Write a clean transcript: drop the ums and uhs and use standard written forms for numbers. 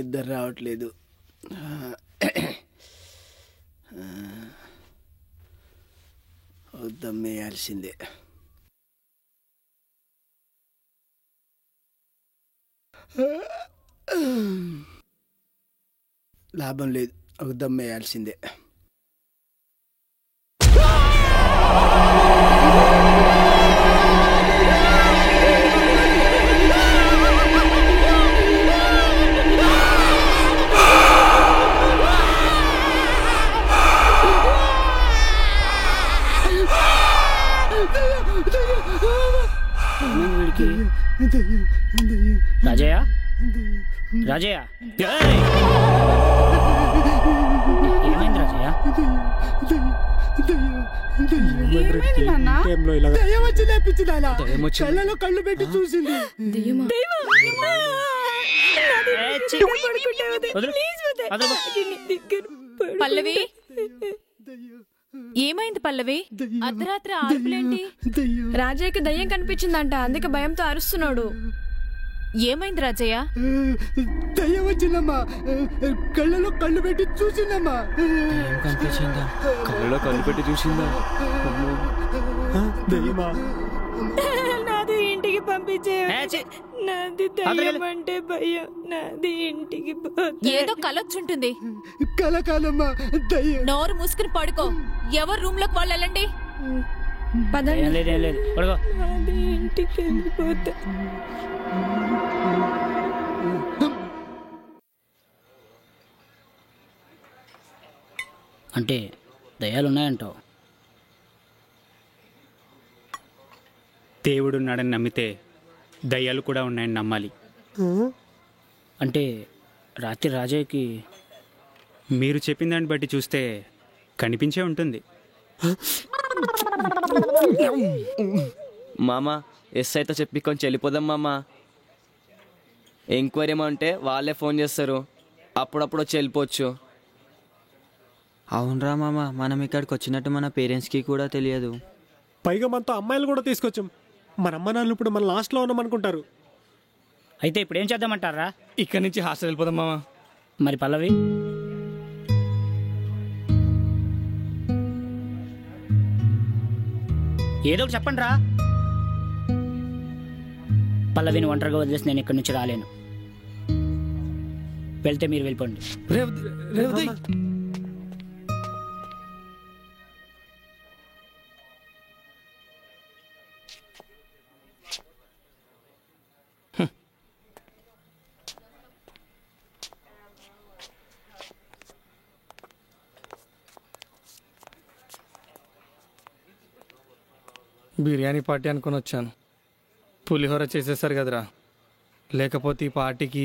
నిద్ర రావట్లేదు. దమ్మేయాల్సిందే. లాభం లేదు, ఒక దమ్మేయాల్సిందే. రాజయ్య, రాజయ్య, ఏమైంది రాజయ్య? కళ్ళలో కళ్ళు పెట్టి చూసింది. పల్లవి, ఏమైంది పల్లవి? అర్ధరాత్రి ఆర్పులేంటి? రాజయ్యకి దయ్యం కనిపించిందంట, అందుకే భయంతో అరుస్తున్నాడు. ఏమైంది రాజయ్య? దయ్యం వచ్చిందమ్మా, కళ్ళలో కళ్ళు పెట్టి చూసిందమ్మా. కనిపించిందా? కళ్ళలో కళ్ళు పెట్టి చూసిందా? దయ్యమా? నాది ఇంటికి పంపించే, నాది దయ్యం అంటే భయం, నాది ఇంటికి. ఏదో కలొచ్చుంటుంది. కల కాదమ్మా, దయ్యం. నోరు మూసుకుని పడుకో. ఎవరు రూమ్ లోకి వాళ్ళు వెళ్ళండి. నాది ఇంటికి వెళ్ళిపోతా. అంటే దయ్యాలున్నాయంటావు? దేవుడున్నాడని నమ్మితే దయ్యాలు కూడా ఉన్నాయని నమ్మాలి. అంటే రాత్రి రాజయ్యకి మీరు చెప్పిన దాన్ని బట్టి చూస్తే కనిపించే ఉంటుంది. మామ, ఎస్ఐతో చెప్పి కొంచెం వెళ్ళిపోదాం మామ. ఎంక్వైరీ ఏమంటే వాళ్ళే ఫోన్ చేస్తారు, అప్పుడప్పుడు వచ్చి వెళ్ళిపోవచ్చు. అవునరా మామ, మనం ఇక్కడికి వచ్చినట్టు మన పేరెంట్స్కి కూడా తెలియదు. పైగా మనతో అమ్మాయిలు కూడా తీసుకొచ్చాం. మన అమ్మ నాన్నలు ఇప్పుడు మన లాస్ట్లో ఉన్నామనుకుంటారు. అయితే ఇప్పుడు ఏం చేద్దామంటారా? ఇక్కడి నుంచి హాస్టల్ వెళ్ళిపోదాం మామ. మరి పల్లవి? ఏదో ఒకటి చెప్పండి రా. పల్లవిని ఒంటరిగా వదిలేసి నేను ఇక్కడి నుంచి రాలేను. వెళ్తే మీరు వెళ్ళిపోండి. బిర్యానీ పార్టీ అనుకుని వచ్చాను. పులిహోర చేసేసారు కదరా, లేకపోతే ఈ పార్టీకి